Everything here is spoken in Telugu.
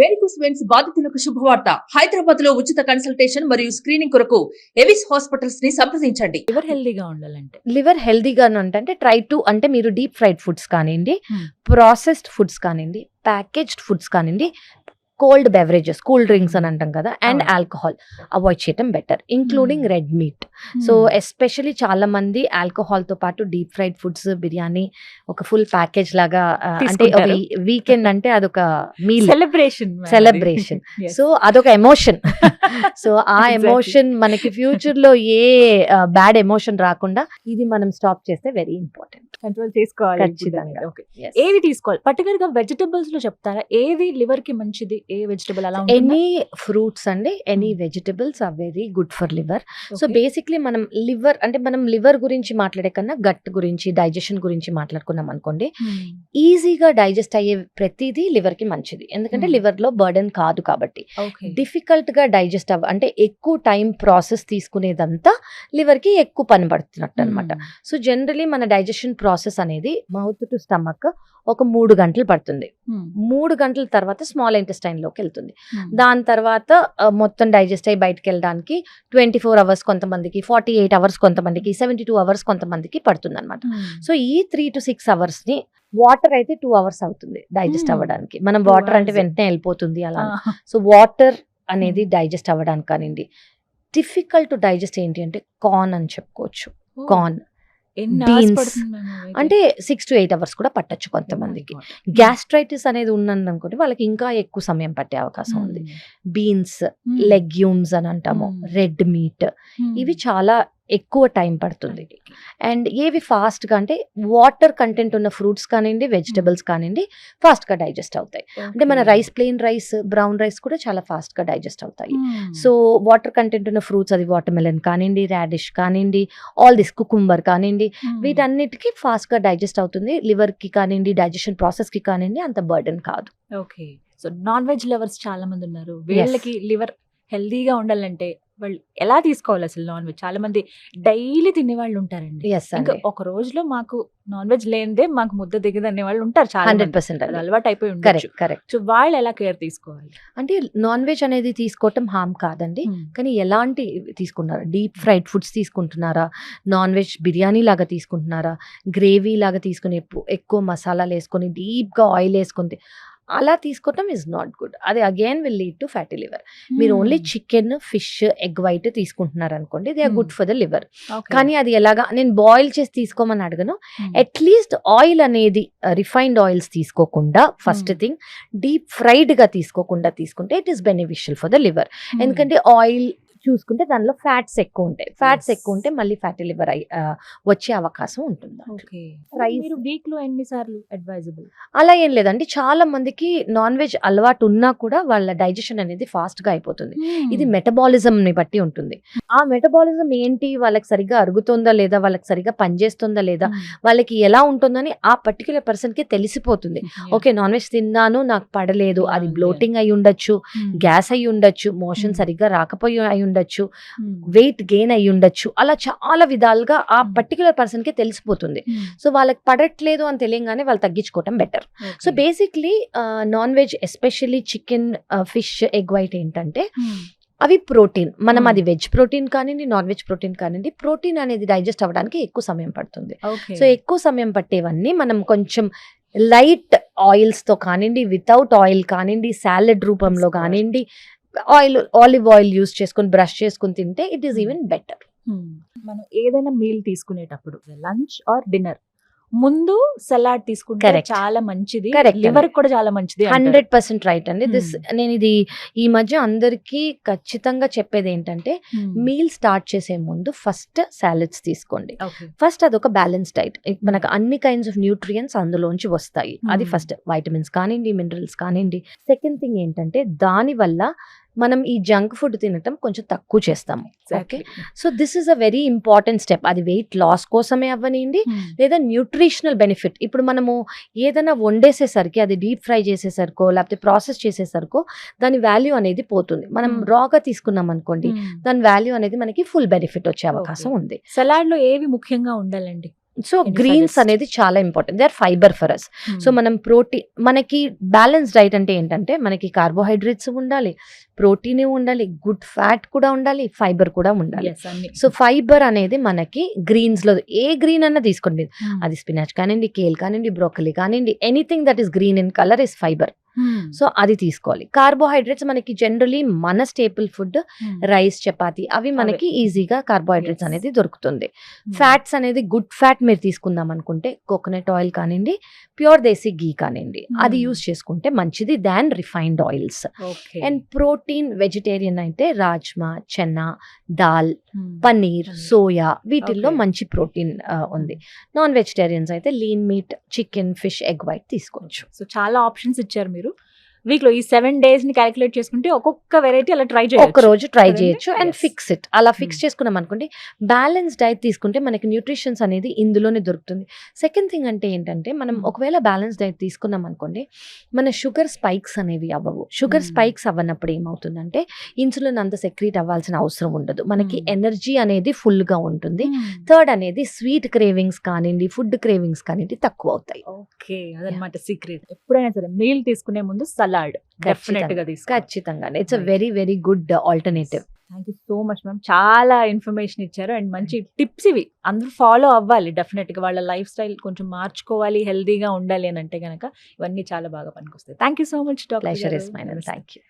వెరికోస్ వెయిన్స్ బాధితులకు శుభవార్త. హైదరాబాద్ లో ఉచిత కన్సల్టేషన్ మరియు స్క్రీనింగ్ కొరకు ఎవిస్ హాస్పిటల్స్ ని సంప్రదించండి. లివర్ హెల్దీగా ఉండాలంటే లివర్ హెల్దీగా అంటే ట్రై టు అంటే మీరు డీప్ ఫ్రైడ్ ఫుడ్స్ కానివ్వండి, ప్రాసెస్డ్ ఫుడ్స్ కానివ్వండి, ప్యాకేజ్డ్ ఫుడ్స్ కానివ్వండి, కోల్డ్ బెవరేజెస్, కూల్ డ్రింక్స్ అని అంటాం కదా, అండ్ ఆల్కహాల్ అవాయిడ్ చేయటం better, including red meat. So especially చాలా మంది ఆల్కహాల్ తో పాటు డీప్ ఫ్రైడ్ ఫుడ్స్, బిర్యానీ ఒక ఫుల్ ప్యాకేజ్ లాగా, అంటే ఒక వీకెండ్ అంటే అదొక మీల్ సెలబ్రేషన్. సో అదొక ఎమోషన్. సో ఆ ఎమోషన్ మనకి ఫ్యూచర్ లో ఏ బ్యాడ్ ఎమోషన్ రాకుండా ఇది మనం స్టాప్ చేస్తే వెరీ ఇంపార్టెంట్. కంట్రోల్ చేసుకోవాలి ఖచ్చితంగా. ఏవి తీసుకోవాలి పర్టికులర్ గా? వెజిటబుల్స్ లో చెప్తారా ఏది లివర్ కి మంచిది, ఏ వెజిటబుల్ అలా? ఎనీ ఫ్రూట్స్ అండి, any vegetables are very good for liver. So basically మనం లివర్ అంటే మనం లివర్ గురించి మాట్లాడే కన్నా గట్ గురించి, డైజెషన్ గురించి మాట్లాడుకున్నాం అనుకోండి, ఈజీగా డైజెస్ట్ అయ్యే ప్రతిదీ లివర్ కి మంచిది. ఎందుకంటే లివర్ లో బర్డెన్ కాదు కాబట్టి. డిఫికల్ట్ గా డైజెస్ట్ అంటే ఎక్కువ టైం ప్రాసెస్ తీసుకునేదంతా లివర్ కి ఎక్కువ పని పడుతున్నట్టు అనమాట. సో జనరలీ మన డైజెషన్ ప్రాసెస్ అనేది మౌత్ టు స్టమక్ ఒక 3 గంటలు పడుతుంది. 3 గంటల తర్వాత స్మాల్ ఇంటెస్టైన్ లోకి వెళ్తుంది. దాని తర్వాత మొత్తం డైజెస్ట్ అయ్యి బయటకు వెళ్ళడానికి 24 అవర్స్ కొంతమందికి, 48 అవర్స్ కొంతమందికి, 72 అవర్స్ కొంతమందికి పడుతుంది అనమాట. సో ఈ 3 to 6 అవర్స్ ని వాటర్ అయితే 2 అవర్స్ అవుతుంది డైజెస్ట్ అవ్వడానికి. మనం వాటర్ అంటే వెంటనే వెళ్ళిపోతుంది అలా. సో వాటర్ అనేది డైజెస్ట్ అవ్వడానికి కానివ్వండి. డిఫికల్ట్ టు డైజెస్ట్ ఏంటి అంటే కార్న్ అని చెప్పుకోవచ్చు. కార్న్, బీన్స్ అంటే 6 to 8 అవర్స్ కూడా పట్టొచ్చు కొంతమందికి. గ్యాస్ట్రైటిస్ అనేది ఉన్నదనుకోండి వాళ్ళకి ఇంకా ఎక్కువ సమయం పట్టే అవకాశం ఉంది. బీన్స్, లెగ్యూమ్స్ అని అంటాము, రెడ్ మీట్, ఇవి చాలా ఎక్కువ టైం పడుతుంది. అండ్ ఏవి ఫాస్ట్ గా అంటే వాటర్ కంటెంట్ ఉన్న ఫ్రూట్స్ కానివ్వండి, వెజిటబుల్స్ కానివ్వండి ఫాస్ట్ గా డైజెస్ట్ అవుతాయి. అంటే మన rice, plain rice, brown rice కూడా చాలా ఫాస్ట్ గా డైజెస్ట్ అవుతాయి. సో వాటర్ కంటెంట్ ఉన్న ఫ్రూట్స్, అది వాటర్ మెలన్ కానివ్వండి, రాడిష్ కానివ్వండి, ఆల్ దిస్ కుకుంబర్ కానివ్వండి, వీటన్నిటికీ ఫాస్ట్ గా డైజెస్ట్ అవుతుంది. లివర్ కి కానివ్వండి, డైజెషన్ ప్రాసెస్ కి కానివ్వండి అంత బర్డెన్ కాదు. Okay. So non veg lovers చాలా మంది ఉన్నారు, వీళ్ళకి లివర్ హెల్దీగా ఉండాలంటే వాళ్ళు ఎలా తీసుకోవాలి అసలు? నాన్ వెజ్ చాలా మంది డైలీ తినే వాళ్ళు ఉంటారండి. ఇంకా ఒక రోజులో మాకు నాన్ వెజ్ లేనిదే మాకు ముద్ద దిగదు అనే వాళ్ళు ఉంటారు. 100% అలవాటు అయిపోయి ఉంటారు. సో వాళ్ళు ఎలా కేర్ తీసుకోవాలి? అంటే నాన్ వెజ్ అనేది తీసుకోవటం హామ్ కాదండి, కానీ ఎలాంటి తీసుకున్నారా? డీప్ ఫ్రైడ్ ఫుడ్స్ తీసుకుంటున్నారా, నాన్ వెజ్ బిర్యానీ లాగా తీసుకుంటున్నారా, గ్రేవీ లాగా తీసుకుని ఎక్కువ మసాలాలు వేసుకొని డీప్ గా ఆయిల్ వేసుకుంది అలా తీసుకోవటం ఇస్ నాట్ గుడ్. అది again will lead to fatty liver. మీరు only chicken, fish, egg white తీసుకుంటున్నారు అనుకోండి, they are good for the liver. కానీ అది ఎలాగా, నేను బాయిల్ చేసి తీసుకోమని అడగను. అట్లీస్ట్ ఆయిల్ అనేది రిఫైన్డ్ ఆయిల్స్ తీసుకోకుండా, ఫస్ట్ థింగ్ డీప్ ఫ్రైడ్ గా తీసుకోకుండా తీసుకుంటే it is beneficial for the liver. ఎందుకంటే ఆయిల్ చూసుకుంటే దానిలో ఫ్యాట్స్ ఎక్కువ ఉంటాయి. ఫ్యాట్స్ ఎక్కువ ఉంటే మళ్ళీ ఫ్యాటీ లివర్ వచ్చే అవకాశం ఉంటుంది. వీక్ లో ఎన్నిసార్లు అడ్వైజబుల్? అలా ఏం లేదండి. చాలా మందికి నాన్ వెజ్ అలవాటు ఉన్నా కూడా వాళ్ళ డైజెషన్ అనేది ఫాస్ట్ గా అయిపోతుంది. ఇది మెటబాలిజం ని బట్టి ఉంటుంది. ఆ మెటబాలిజం ఏంటి, వాళ్ళకి సరిగ్గా అరుగుతుందా లేదా, వాళ్ళకి సరిగ్గా పనిచేస్తుందా లేదా, వాళ్ళకి ఎలా ఉంటుందని ఆ పర్టికులర్ పర్సన్ కి తెలిసిపోతుంది. ఓకే, నాన్ వెజ్ తిన్నాను, నాకు పడలేదు, అది బ్లోటింగ్ అయి ఉండొచ్చు, గ్యాస్ అయి ఉండొచ్చు, మోషన్ సరిగ్గా రాకపోయి అయి ఉండొచ్చు, వెయిట్ గెయిన్ అయి ఉండొచ్చు, అలా చాలా విధాలుగా ఆ పర్టికులర్ పర్సన్ కి తెలిసిపోతుంది. సో వాళ్ళకి పడట్లేదు అని తెలియగానే వాళ్ళు తగ్గించుకోవటం better. So basically non veg especially chicken, fish, egg white ఏంటంటే అవి ప్రోటీన్. మనం అది వెజ్ ప్రోటీన్ కానివ్వండి, నాన్ వెజ్ ప్రోటీన్ కానివ్వండి, ప్రోటీన్ అనేది డైజెస్ట్ అవ్వడానికి ఎక్కువ సమయం పడుతుంది. సో ఎక్కువ సమయం పట్టేవన్నీ మనం కొంచెం లైట్ ఆయిల్స్ తో కానివ్వండి, వితౌట్ ఆయిల్ కానివ్వండి, సాలెడ్ రూపంలో కానివ్వండి, ఆలివ్ ఆయిల్ యూస్ చేసుకొని బ్రష్ చేసుకుని తింటే ఇట్ ఈస్ ఈవెన్ బెటర్. మనం ఏదైనా మీల్ తీసుకునేటప్పుడు లంచ్ ఆర్ డిన్నర్ ముందు సలాడ్ తీసుకుంటే చాలా మంచిది, లివర్ కూడా చాలా మంచిది. 100% రైట్ అండి. నేను ఇది ఈ మధ్య అందరికి ఖచ్చితంగా చెప్పేది ఏంటంటే, మీల్ స్టార్ట్ చేసే ముందు ఫస్ట్ సాలెడ్స్ తీసుకోండి. ఫస్ట్ అదొక బ్యాలెన్స్ డైట్, మనకు అన్ని కైండ్స్ ఆఫ్ న్యూట్రియంట్స్ అందులోంచి వస్తాయి. అది ఫస్ట్, వైటమిన్స్ కానివ్వండి, మినరల్స్ కానివ్వండి. సెకండ్ థింగ్ ఏంటంటే, దాని వల్ల మనం ఈ జంక్ ఫుడ్ తినటం కొంచెం తక్కువ చేస్తాము. Okay, so this is a very important step. అది వెయిట్ లాస్ కోసమే అవ్వనివ్వండి లేదా న్యూట్రిషనల్ బెనిఫిట్. ఇప్పుడు మనము ఏదైనా వండేసేసరికి, అది డీప్ ఫ్రై చేసేసరికో లేకపోతే ప్రాసెస్ చేసేసరికో దాని వాల్యూ అనేది పోతుంది. మనం రాగా తీసుకున్నాం అనుకోండి, దాని వాల్యూ అనేది మనకి ఫుల్ బెనిఫిట్ వచ్చే అవకాశం ఉంది. సలాడ్ లో ఏవి ముఖ్యంగా ఉండాలండి? So Can you greens suggest? అనేది చాలా important, they are fiber for us. So మనం ప్రోటీన్, మనకి బ్యాలెన్స్ డైట్ అంటే ఏంటంటే మనకి కార్బోహైడ్రేట్స్ ఉండాలి, ప్రోటీన్ ఉండాలి, గుడ్ ఫ్యాట్ కూడా ఉండాలి, ఫైబర్ కూడా ఉండాలి. సో ఫైబర్ అనేది మనకి గ్రీన్స్ లో ఏ గ్రీన్ అన్నా తీసుకోండి, అది స్పినాచ్ కానివ్వండి, కేల్ కానివ్వండి, బ్రోకలీ కానివ్వండి, anything that is green in colour is fibre. So అది తీసుకోవాలి. కార్బోహైడ్రేట్స్ మనకి జనరలీ మన స్టేపుల్ ఫుడ్ రైస్, చపాతి, అవి మనకి ఈజీగా కార్బోహైడ్రేట్స్ Yes. అనేది దొరుకుతుంది. ఫ్యాట్స్ అనేది గుడ్ ఫ్యాట్ మీరు తీసుకుందాం అనుకుంటే కోకోనట్ ఆయిల్ కానివ్వండి, ప్యూర్ దేశీ గీ కానివ్వండి, అది యూస్ చేసుకుంటే మంచిది than refined oils. And protein vegetarian అయితే రాజ్మా, చెన్నా, దాల్, పన్నీర్, సోయా, వీటిల్లో Okay. మంచి ప్రోటీన్ ఉంది. నాన్ వెజిటేరియన్స్ అయితే lean meat, chicken, fish, egg white తీసుకోవచ్చు. సో చాలా ఆప్షన్స్ ఇచ్చారు మీరు. వీక్ లో ఈ 7 days ని క్యాలిక్యులేట్ చేసుకుంటే ఒక్కొక్క వెరైటీ అలా ట్రై ఒక చేయొచ్చు. రోజు ట్రై కదండి? చేయొచ్చు అండ్ Yes. Fix it. అలా ఫిక్స్ చేసుకున్నాం అనుకోండి, బ్యాలెన్స్ డైట్ తీసుకుంటే మనకి న్యూట్రిషన్స్ అనేది ఇందులోనే దొరుకుతుంది. సెకండ్ థింగ్ అంటే ఏంటంటే మనం ఒకవేళ బ్యాలెన్స్ డైట్ తీసుకున్నాం అనుకోండి, మన షుగర్ స్పైక్స్ అనేవి అవ్వవు. షుగర్ స్పైక్స్ అవ్వనప్పుడు ఏమవుతుందంటే ఇన్సులిన్ అంత సెక్రీట్ అవ్వాల్సిన అవసరం ఉండదు, మనకి ఎనర్జీ అనేది ఫుల్ గా ఉంటుంది. థర్డ్ అనేది స్వీట్ క్రేవింగ్స్ కానివ్వండి, ఫుడ్ క్రేవింగ్స్ కానివ్వండి తక్కువ అవుతాయి. ఓకే, అదనమాట సీక్రెట్. ఎప్పుడైనా సరే మీల్ తీసుకునే ముందు సలాడ్ డెఫినెట్ గా తీసుకోవాలి. ఖచ్చితంగా it's a very very good alternative. Thank you so much ma'am, చాలా ఇన్ఫర్మేషన్ ఇచ్చారు అండ్ మంచి టిప్స్ ఇవి అందరూ ఫాలో అవ్వాలి డెఫినెట్ గా. వాళ్ళ లైఫ్ స్టైల్ కొంచెం మార్చుకోవాలి, హెల్దీగా ఉండాలి అని అంటే కనుక ఇవన్నీ చాలా బాగా పనికొస్తాయి. Thank you so much doctor. Pleasure is mine. Thank you.